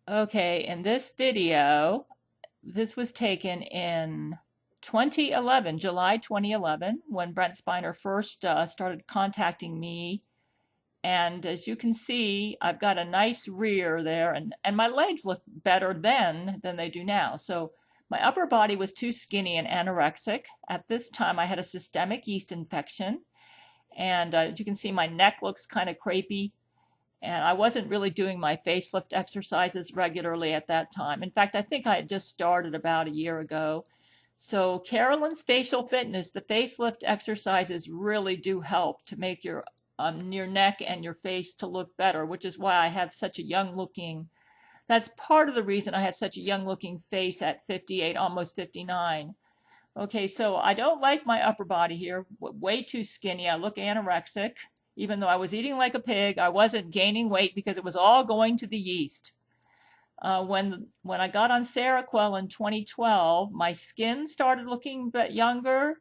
Okay, in this video, this was taken in 2011, July 2011, when Brent Spiner first started contacting me. And as you can see, I've got a nice rear there, and my legs look better then than they do now. So my upper body was too skinny and anorexic. At this time, I had a systemic yeast infection. And as you can see, my neck looks kind of crepey. And I wasn't really doing my facelift exercises regularly at that time. In fact, I think I had just started about a year ago. So Carolyn's Facial Fitness, the facelift exercises really do help to make your neck and your face to look better, which is why I have such a young looking, that's part of the reason I have such a young looking face at 58, almost 59. Okay, so I don't like my upper body here, way too skinny. I look anorexic. Even though I was eating like a pig, I wasn't gaining weight because it was all going to the yeast. When I got on Seroquel in 2012, my skin started looking a bit younger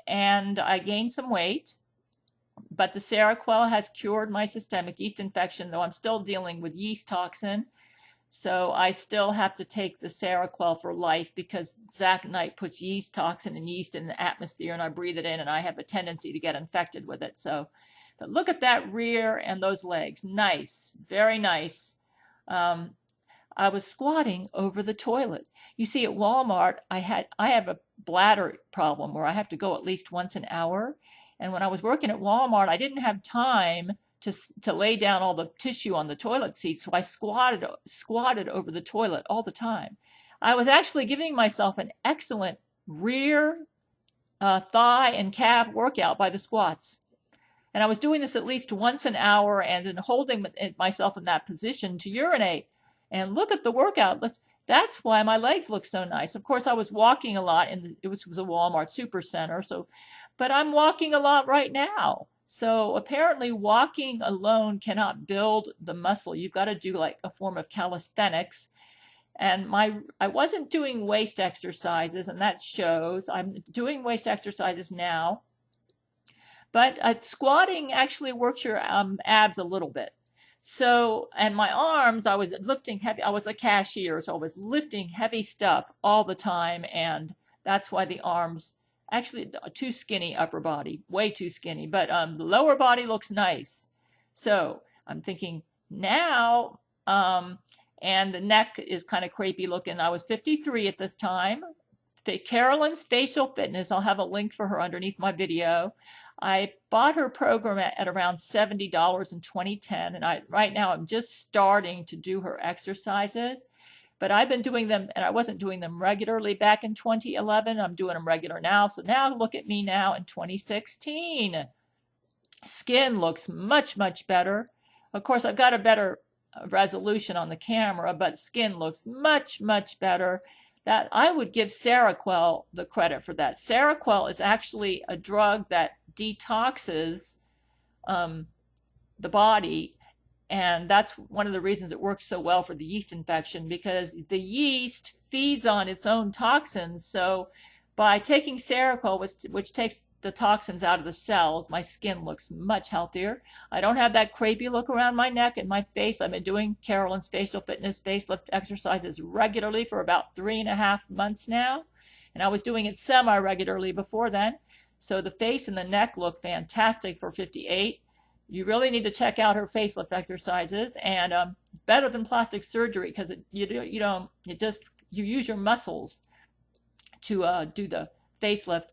and I gained some weight. But the Seroquel has cured my systemic yeast infection, though I'm still dealing with yeast toxin. So I still have to take the Seroquel for life because Zachnite puts yeast toxin and yeast in the atmosphere, and I breathe it in, and I have a tendency to get infected with it. So, but look at that rear and those legs. Nice, very nice. I was squatting over the toilet. You see, at Walmart, I have a bladder problem where I have to go at least once an hour. And when I was working at Walmart, I didn't have time to lay down all the tissue on the toilet seat, so I squatted over the toilet all the time. I was actually giving myself an excellent rear, thigh, and calf workout by the squats. And I was doing this at least once an hour and then holding myself in that position to urinate. And look at the workout. That's why my legs look so nice. Of course, I was walking a lot, and it was a Walmart super center. But I'm walking a lot right now. So apparently walking alone cannot build the muscle. You've got to do like a form of calisthenics. And I wasn't doing waist exercises, and that shows. I'm doing waist exercises now. But squatting actually works your abs a little bit. So, and my arms, I was lifting heavy. I was a cashier, so I was lifting heavy stuff all the time. And that's why the arms, actually too skinny upper body, way too skinny. But the lower body looks nice. So I'm thinking now, and the neck is kind of crepey looking. I was 53 at this time. Carolyn's Facial Fitness, I'll have a link for her underneath my video. I bought her program at around $70 in 2010, and right now I'm just starting to do her exercises. But I've been doing them, and I wasn't doing them regularly back in 2011. I'm doing them regular now. So now look at me now in 2016. Skin looks much, much better. Of course, I've got a better resolution on the camera, but skin looks much, much better. That I would give Seroquel the credit for that. Seroquel is actually a drug that detoxes the body, and that's one of the reasons it works so well for the yeast infection, because the yeast feeds on its own toxins. So by taking Seroquel, which takes the toxins out of the cells, my skin looks much healthier. I don't have that crepey look around my neck and my face. I've been doing Carolyn's Facial Fitness facelift exercises regularly for about 3.5 months now, and I was doing it semi-regularly before then. So the face and the neck look fantastic for 58. You really need to check out her facelift exercises, and better than plastic surgery, because you use your muscles to do the facelift.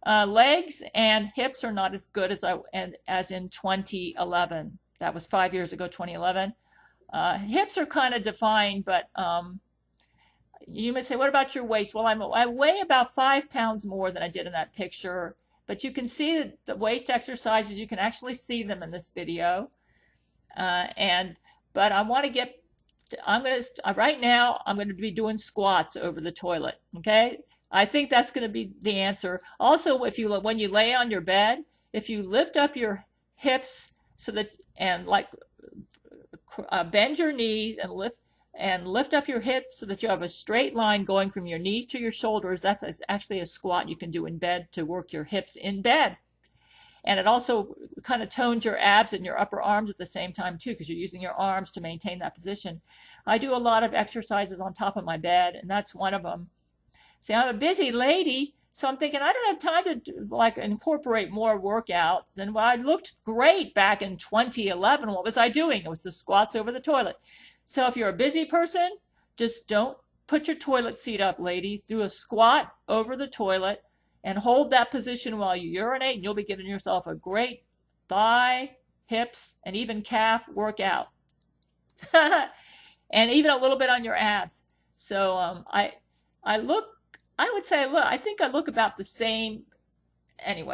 Legs and hips are not as good as in 2011. That was 5 years ago, 2011. Hips are kind of defined, but you may say, what about your waist? Well, I weigh about 5 pounds more than I did in that picture, but you can see the waist exercises. You can actually see them in this video. But I want to get, right now, I'm going to be doing squats over the toilet, okay? I think that's going to be the answer. Also, when you lay on your bed, if you lift up your hips and bend your knees and lift up your hips so that you have a straight line going from your knees to your shoulders, that's actually a squat you can do in bed to work your hips in bed. And it also kind of tones your abs and your upper arms at the same time too, because you're using your arms to maintain that position. I do a lot of exercises on top of my bed, and that's one of them. See, I'm a busy lady, so I'm thinking I don't have time to like incorporate more workouts. And I looked great back in 2011. What was I doing? It was the squats over the toilet. So if you're a busy person, just don't put your toilet seat up, ladies. Do a squat over the toilet and hold that position while you urinate, and you'll be giving yourself a great thigh, hips, and even calf workout. And even a little bit on your abs. So I look, I would say, look, I think I look about the same anyway.